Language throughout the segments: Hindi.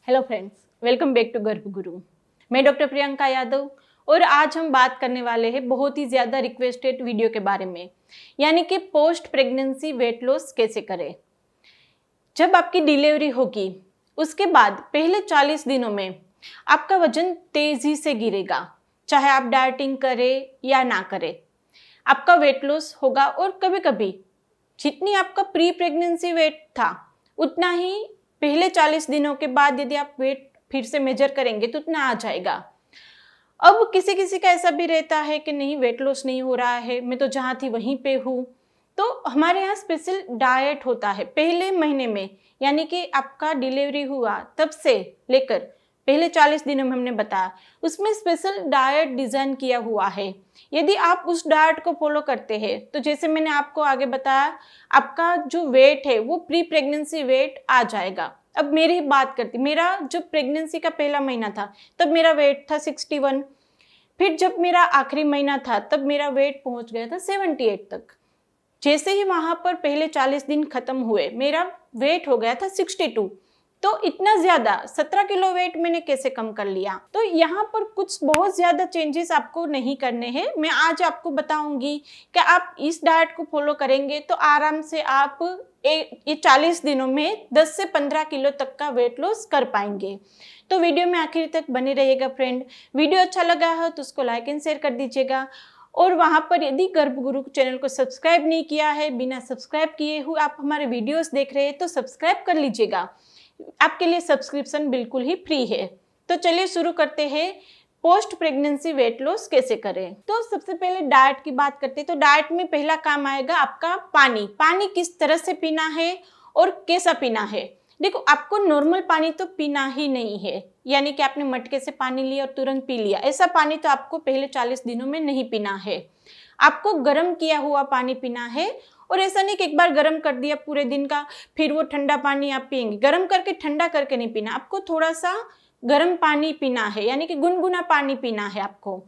Hello friends, welcome back to Garbhaguru. मैं डॉक्टर प्रियंका यादव और आज हम बात करने वाले हैं बहुत ही ज़्यादा रिक्वेस्टेड वीडियो के बारे में, यानी कि पोस्ट प्रेगनेंसी वेट लॉस कैसे करें। जब आपकी डिलीवरी होगी उसके बाद पहले 40 दिनों में आपका वजन तेज़ी से गिरेगा, चाहे आप डाइटिंग करें या ना करें। आपका वेट लॉस होगा और कभी कभी जितनी आपका प्री प्रेगनेंसी वेट था उतना ही पहले 40 दिनों के बाद यदि आप वेट फिर से मेजर करेंगे तो उतना आ जाएगा। अब किसी किसी का ऐसा भी रहता है कि नहीं, वेट लॉस नहीं हो रहा है, मैं तो जहाँ थी वहीं पे हूँ। तो हमारे यहाँ स्पेशल डाइट होता है पहले महीने में, यानी कि आपका डिलीवरी हुआ तब से लेकर पहले 40 दिनों में हमने बताया, उसमें स्पेशल डाइट डिज़ाइन किया हुआ है। यदि आप उस डाइट को फॉलो करते हैं तो जैसे मैंने आपको आगे बताया, आपका जो वेट है वो प्री प्रेगनेंसी वेट आ जाएगा। अब मेरी बात करती, मेरा जो प्रेगनेंसी का पहला महीना था तब मेरा वेट था 61। फिर जब मेरा आखिरी महीना था तब मेरा वेट पहुंच गया था 78 तक। जैसे ही वहाँ पर पहले 40 दिन खत्म हुए मेरा वेट हो गया था 62। तो इतना ज़्यादा 17 किलो वेट मैंने कैसे कम कर लिया। तो यहाँ पर कुछ बहुत ज़्यादा चेंजेस आपको नहीं करने हैं। मैं आज आपको बताऊंगी कि आप इस डाइट को फॉलो करेंगे तो आराम से आप ये 40 दिनों में 10 से 15 किलो तक का वेट लॉस कर पाएंगे। तो वीडियो में आखिर तक बने रहिएगा फ्रेंड। वीडियो अच्छा लगा है तो उसको लाइक एंड शेयर कर दीजिएगा। और वहाँ पर यदि गर्भगुरु चैनल को सब्सक्राइब नहीं किया है, बिना सब्सक्राइब किए हुए आप हमारे वीडियोस देख रहे हैं तो सब्सक्राइब कर लीजिएगा। आपके लिए सब्सक्रिप्शन बिल्कुल ही फ्री है। तो चलिए शुरू करते हैं, पोस्ट प्रेगनेंसी वेट लॉस कैसे करें। तो सबसे पहले डाइट की बात करते हैं। तो डाइट में पहला काम आएगा आपका पानी। पानी किस तरह से पीना है और कैसा पीना है। देखो, आपको नॉर्मल पानी तो पीना ही नहीं है, यानी कि आपने मटके से पानी लिया और तुरंत पी लिया, ऐसा पानी तो आपको पहले 40 दिनों में नहीं पीना है। आपको गर्म किया हुआ पानी पीना है। और ऐसा नहीं कि एक बार गर्म कर दिया पूरे दिन का फिर वो ठंडा पानी आप पिएंगे। गर्म करके ठंडा करके नहीं पीना, आपको थोड़ा सा गर्म पानी पीना है, यानी कि गुनगुना पानी पीना है आपको।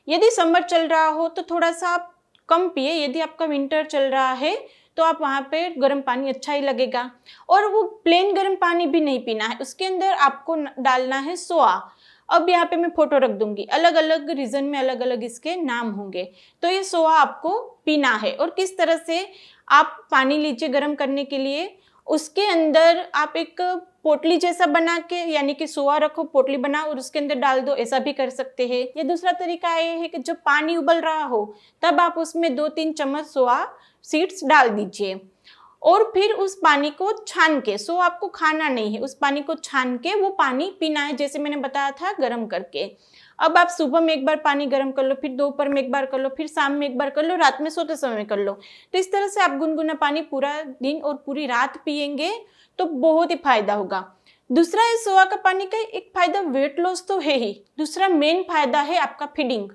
यदि समर चल रहा हो तो थोड़ा सा आप कम पिए, यदि आपका विंटर चल रहा है तो आप वहाँ पे गर्म पानी अच्छा ही लगेगा। और वो प्लेन गर्म पानी भी नहीं पीना है, उसके अंदर आपको डालना है सोआ। अब यहाँ पे मैं फोटो रख दूंगी, अलग अलग रीजन में अलग अलग इसके नाम होंगे। तो ये सोआ आपको पीना है। और किस तरह से आप पानी लीजिए गर्म करने के लिए, उसके अंदर आप एक पोटली जैसा बना के, यानी कि सोआ रखो, पोटली बनाओ और उसके अंदर डाल दो, ऐसा भी कर सकते हैं। या दूसरा तरीका ये है कि जब पानी उबल रहा हो तब आप उसमें 2-3 चम्मच सोआ सीड्स डाल दीजिए और फिर उस पानी को छान के, सो आपको खाना नहीं है, उस पानी को छान के वो पानी पीना है, जैसे मैंने बताया था गर्म करके। अब आप सुबह में एक बार पानी गर्म कर लो, फिर दोपहर में एक बार कर लो, फिर शाम में एक बार कर लो, रात में सोते समय कर लो। तो इस तरह से आप गुनगुना पानी पूरा दिन और पूरी रात पिएंगे तो बहुत ही फायदा होगा। दूसरा, इस सोआ का पानी का एक फायदा वेट लॉस तो है ही, दूसरा मेन फायदा है आपका फीडिंग।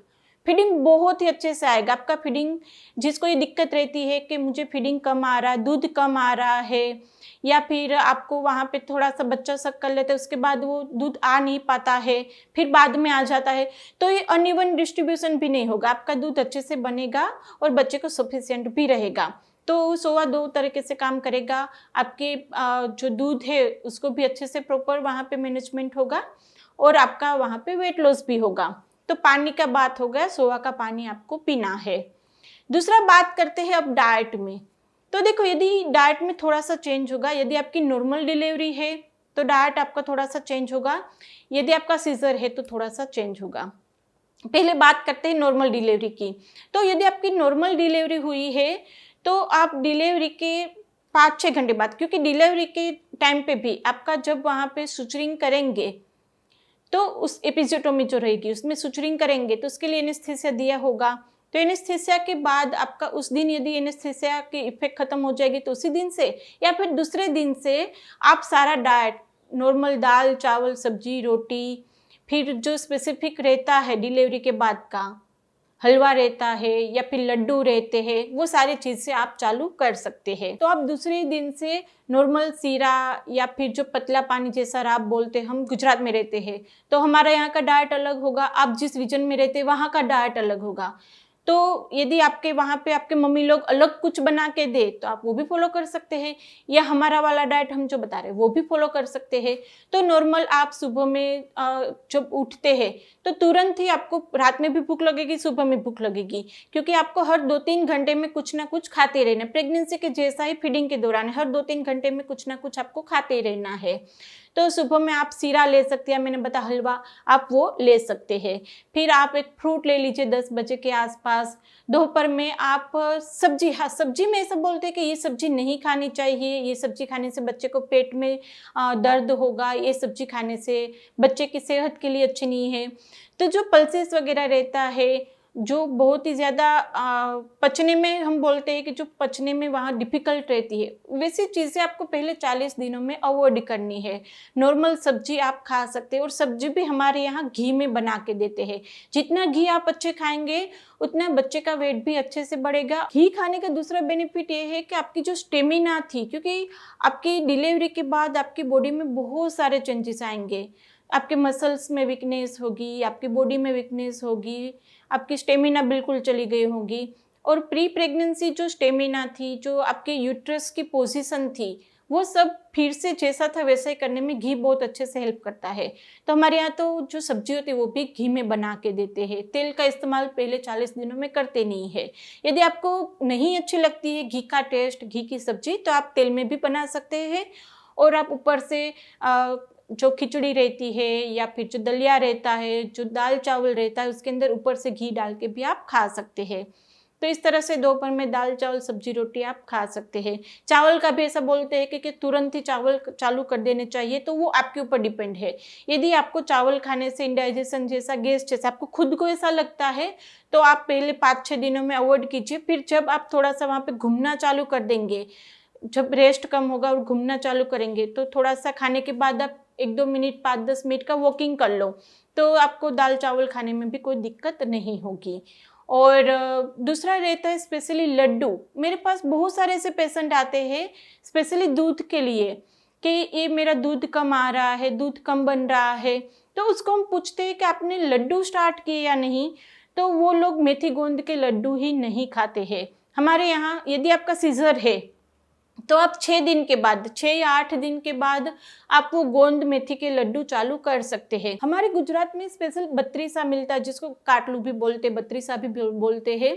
फीडिंग बहुत ही अच्छे से आएगा आपका। फीडिंग, जिसको ये दिक्कत रहती है कि मुझे फीडिंग कम आ रहा है, दूध कम आ रहा है, या फिर आपको वहाँ पे थोड़ा सा बच्चा सक कर लेते हैं उसके बाद वो दूध आ नहीं पाता है, फिर बाद में आ जाता है, तो ये अनइवन डिस्ट्रीब्यूशन भी नहीं होगा, आपका दूध अच्छे से बनेगा और बच्चे को सफिशिएंट भी रहेगा। तो सोआ 2 तरीके से काम करेगा। आपके जो दूध है उसको भी अच्छे से प्रॉपर वहाँ पे मैनेजमेंट होगा और आपका वहाँ पे वेट लॉस भी होगा। तो पानी का बात हो गया, सोआ का पानी आपको पीना है। दूसरा बात करते हैं अब डाइट में। तो देखो, यदि डाइट में थोड़ा सा चेंज होगा, यदि आपकी नॉर्मल डिलीवरी है तो डाइट आपका थोड़ा सा चेंज होगा, यदि आपका सीजर है तो थोड़ा सा चेंज होगा। पहले बात करते हैं नॉर्मल डिलीवरी की। तो यदि आपकी नॉर्मल डिलीवरी हुई है तो आप डिलीवरी के 5-6 घंटे बाद, क्योंकि डिलीवरी के टाइम पे भी आपका जब वहाँ पे सुचरिंग करेंगे तो उस एपिजियोटोमी जो रहेगी उसमें सुचरिंग करेंगे तो उसके लिए एनेस्थीसिया दिया होगा। तो एनेस्थीसिया के बाद आपका उस दिन यदि एनेस्थीसिया की इफेक्ट खत्म हो जाएगी तो उसी दिन से या फिर दूसरे दिन से आप सारा डाइट नॉर्मल दाल चावल सब्जी रोटी, फिर जो स्पेसिफिक रहता है डिलीवरी के बाद का, हलवा रहता है या फिर लड्डू रहते हैं, वो सारी चीज़ से आप चालू कर सकते हैं। तो आप दूसरे दिन से नॉर्मल सीरा या फिर जो पतला पानी जैसा राब बोलते हैं, हम गुजरात में रहते हैं तो हमारा यहाँ का डाइट अलग होगा, आप जिस रीजन में रहते हैं वहाँ का डाइट अलग होगा। तो यदि आपके वहाँ पे आपके मम्मी लोग अलग कुछ बना के दे तो आप वो भी फॉलो कर सकते हैं, या हमारा वाला डाइट हम जो बता रहे हैं वो भी फॉलो कर सकते हैं। तो नॉर्मल आप सुबह में जब उठते हैं तो तुरंत ही आपको रात में भी भूख लगेगी, सुबह में भूख लगेगी, क्योंकि आपको हर 2-3 घंटे में कुछ ना कुछ खाते रहना। प्रेगनेंसी के जैसा ही फीडिंग के दौरान हर 2-3 घंटे में कुछ ना कुछ आपको खाते रहना है। तो सुबह में आप सीरा ले सकते हैं, मैंने बताया हलवा, आप वो ले सकते हैं। फिर आप एक फ्रूट ले लीजिए 10 बजे के आसपास। दोपहर में आप सब्जी, हाँ सब्जी में ऐसा बोलते हैं कि ये सब्जी नहीं खानी चाहिए, ये सब्जी खाने से बच्चे को पेट में दर्द होगा, ये सब्जी खाने से बच्चे की सेहत के लिए अच्छी नहीं है। तो जो पल्सेस वगैरह रहता है, जो बहुत ही ज़्यादा पचने में, हम बोलते हैं कि जो पचने में वहाँ डिफ़िकल्ट रहती है, वैसी चीज़ें आपको पहले 40 दिनों में अवॉइड करनी है। नॉर्मल सब्जी आप खा सकते हैं, और सब्जी भी हमारे यहाँ घी में बना के देते हैं। जितना घी आप अच्छे खाएंगे उतना बच्चे का वेट भी अच्छे से बढ़ेगा। घी खाने का दूसरा बेनिफिट ये है कि आपकी जो स्टेमिना थी, क्योंकि आपकी डिलीवरी के बाद आपकी बॉडी में बहुत सारे चेंजेस आएंगे, आपके मसल्स में वीकनेस होगी, आपकी बॉडी में वीकनेस होगी, आपकी स्टेमिना बिल्कुल चली गई होगी। और प्री प्रेगनेंसी जो स्टेमिना थी, जो आपके यूट्रस की पोजीशन थी, वो सब फिर से जैसा था वैसा ही करने में घी बहुत अच्छे से हेल्प करता है। तो हमारे यहाँ तो जो सब्जी होती है वो भी घी में बना के देते हैं। तेल का इस्तेमाल पहले 40 दिनों में करते नहीं है। यदि आपको नहीं अच्छी लगती है घी का टेस्ट, घी की सब्जी, तो आप तेल में भी बना सकते हैं, और आप ऊपर से जो खिचड़ी रहती है या फिर जो दलिया रहता है, जो दाल चावल रहता है, उसके अंदर ऊपर से घी डाल के भी आप खा सकते हैं। तो इस तरह से दोपहर में दाल चावल सब्जी रोटी आप खा सकते हैं। चावल का भी ऐसा बोलते हैं कि तुरंत ही चावल चालू कर देने चाहिए, तो वो आपके ऊपर डिपेंड है। यदि आपको चावल खाने से इंडाइजेशन जैसा, गैस जैसा आपको खुद को ऐसा लगता है, तो आप पहले 5-6 दिनों में अवॉइड कीजिए। फिर जब आप थोड़ा सा वहाँ पे घूमना चालू कर देंगे, जब रेस्ट कम होगा और घूमना चालू करेंगे, तो थोड़ा सा खाने के बाद आप 1-2 मिनट, 5-10 मिनट का वॉकिंग कर लो, तो आपको दाल चावल खाने में भी कोई दिक्कत नहीं होगी। और दूसरा रहता है स्पेशली लड्डू। मेरे पास बहुत सारे ऐसे पेशेंट आते हैं स्पेशली दूध के लिए, कि ये मेरा दूध कम आ रहा है, दूध कम बन रहा है, तो उसको हम पूछते हैं कि आपने लड्डू स्टार्ट किए या नहीं, तो वो लोग मेथी गोंद के लड्डू ही नहीं खाते हैं। हमारे यहाँ यदि आपका सीजर है तो आप 6 दिन के बाद, 6 या 8 दिन के बाद आप वो गोंद मेथी के लड्डू चालू कर सकते हैं। हमारे गुजरात में स्पेशल बत्रीसा मिलता है, जिसको काटलू भी बोलते हैं, बत्रीसा भी बोलते हैं।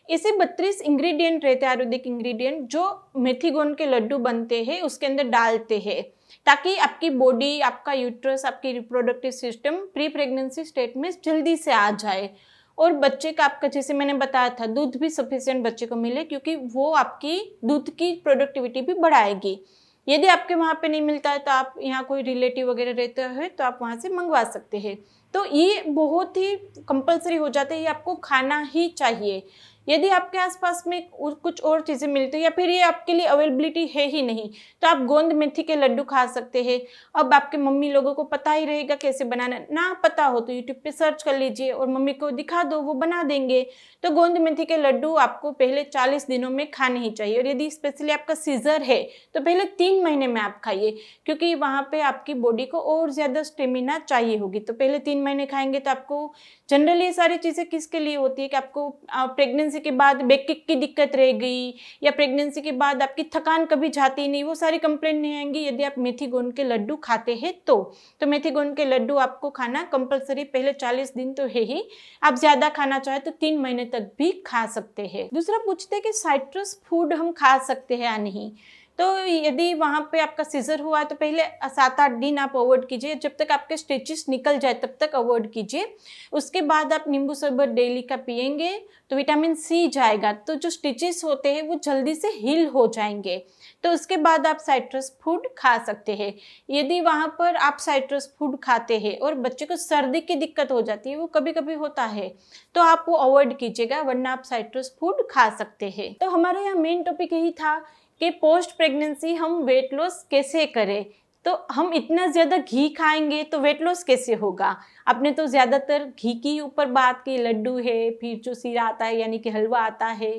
इसे 32 इंग्रेडिएंट रहते हैं, आयुर्वेदिक इंग्रेडिएंट, जो मेथी गोंद के लड्डू बनते हैं उसके अंदर डालते हैं, ताकि आपकी बॉडी, आपका यूट्रस, आपकी reproductive system pre pregnancy state में जल्दी से आ जाए, और बच्चे का आपका, जैसे मैंने बताया था, दूध भी सफिशिएंट बच्चे को मिले, क्योंकि वो आपकी दूध की प्रोडक्टिविटी भी बढ़ाएगी। यदि आपके वहाँ पे नहीं मिलता है तो आप यहाँ कोई रिलेटिव वगैरह रहते हैं तो आप वहाँ से मंगवा सकते हैं। तो ये बहुत ही कंपलसरी हो जाता है, ये आपको खाना ही चाहिए। यदि आपके आसपास में कुछ और चीज़ें मिलती है या फिर ये आपके लिए अवेलेबिलिटी है ही नहीं, तो आप गोंद मेथी के लड्डू खा सकते हैं। अब आपके मम्मी लोगों को पता ही रहेगा कैसे बनाना, ना पता हो तो यूट्यूब पे सर्च कर लीजिए और मम्मी को दिखा दो, वो बना देंगे। तो गोंद मेथी के लड्डू आपको पहले 40 दिनों में खाने ही चाहिए, और यदि स्पेशली आपका सीजर है तो पहले 3 महीने में आप खाइए, क्योंकि वहाँ पे आपकी बॉडी को और ज़्यादा स्टेमिना चाहिए होगी। तो पहले 3 महीने खाएंगे तो आपको जनरली ये सारी चीज़ें किसके लिए होती है कि आपको प्रेगनेंसी के बाद बैक किक की दिक्कत रह गई, या प्रेगनेंसी के बाद आपकी थकान कभी जाती नहीं, वो सारी कंप्लेंट नहीं आएंगी यदि आप मेथी गोंद के लड्डू खाते हैं तो मेथी गोंद के लड्डू आपको खाना कंपलसरी पहले 40 दिन तो है ही। आप ज्यादा खाना चाहे तो 3 महीने तक भी खा सकते हैं। दूसरा पूछते हैं कि साइट्रस फूड हम खा सकते हैं या नहीं। तो यदि वहाँ पे आपका सीजर हुआ है तो पहले 7-8 दिन आप अवॉइड कीजिए, जब तक आपके स्टिचेस निकल जाए तब तक अवॉइड कीजिए। उसके बाद आप नींबू शरबत डेली का पिएंगे तो विटामिन सी जाएगा, तो जो स्टिचेस होते हैं वो जल्दी से हील हो जाएंगे। तो उसके बाद आप साइट्रस फूड खा सकते हैं। यदि वहाँ पर आप साइट्रस फूड खाते हैं और बच्चे को सर्दी की दिक्कत हो जाती है, वो कभी कभी होता है, तो आप वो अवॉइड कीजिएगा, वरना आप साइट्रस फूड खा सकते हैं। तो हमारे यहाँ मेन टॉपिक यही था कि पोस्ट प्रेगनेंसी हम वेट लॉस कैसे करें। तो हम इतना ज़्यादा घी खाएंगे तो वेट लॉस कैसे होगा। आपने तो ज़्यादातर घी की ऊपर बात की, लड्डू है, फिर जो सीरा आता है यानी कि हलवा आता है,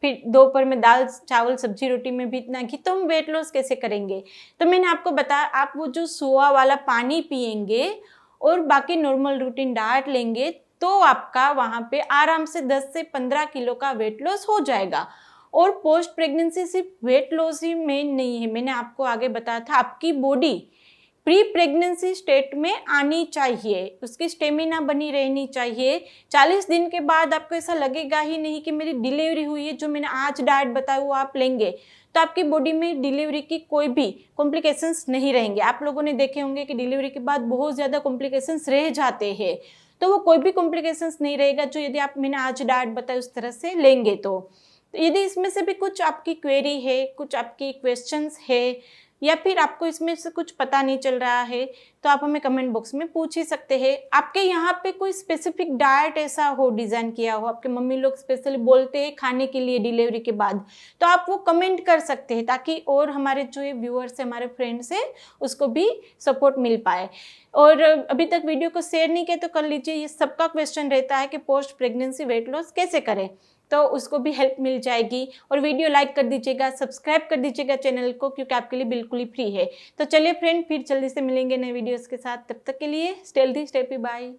फिर दोपहर में दाल चावल सब्जी रोटी में भी इतना घी, तो हम वेट लॉस कैसे करेंगे। तो मैंने आपको बताया, आप वो जो सोया वाला पानी पिएंगे और बाकी नॉर्मल रूटीन डाइट लेंगे तो आपका वहाँ पे आराम से 10 से 15 किलो का वेट लॉस हो जाएगा। और पोस्ट प्रेगनेंसी सिर्फ वेट लॉस ही मेन नहीं है, मैंने आपको आगे बताया था आपकी बॉडी प्री प्रेगनेंसी स्टेट में आनी चाहिए, उसकी स्टेमिना बनी रहनी चाहिए। 40 दिन के बाद आपको ऐसा लगेगा ही नहीं कि मेरी डिलीवरी हुई है, जो मैंने आज डाइट बताया वो आप लेंगे तो आपकी बॉडी में डिलीवरी की कोई भी कॉम्प्लिकेशंस नहीं रहेंगे। आप लोगों ने देखे होंगे कि डिलीवरी के बाद बहुत ज़्यादा कॉम्प्लिकेशंस रह जाते हैं, तो वो कोई भी कॉम्प्लिकेशंस नहीं रहेगा जो यदि आप मैंने आज डाइट बताया उस तरह से लेंगे। तो यदि इसमें से भी कुछ आपकी क्वेरी है, कुछ आपकी क्वेश्चंस है, या फिर आपको इसमें से कुछ पता नहीं चल रहा है, तो आप हमें कमेंट बॉक्स में पूछ ही सकते हैं। आपके यहाँ पे कोई स्पेसिफिक डाइट ऐसा हो डिज़ाइन किया हो, आपके मम्मी लोग स्पेशली बोलते हैं खाने के लिए डिलीवरी के बाद, तो आप वो कमेंट कर सकते हैं ताकि और हमारे जो ये व्यूअर्स हैं, हमारे फ्रेंड्स हैं, उसको भी सपोर्ट मिल पाए। और अभी तक वीडियो को शेयर नहीं किया तो कर लीजिए। ये सबका क्वेश्चन रहता है कि पोस्ट प्रेगनेंसी वेट लॉस कैसे करें, तो उसको भी हेल्प मिल जाएगी। और वीडियो लाइक कर दीजिएगा, सब्सक्राइब कर दीजिएगा चैनल को, क्योंकि आपके लिए बिल्कुल ही फ्री है। तो चलिए फ्रेंड, फिर जल्दी से मिलेंगे नए वीडियोस के साथ। तब तक के लिए stay healthy, stay happy, bye.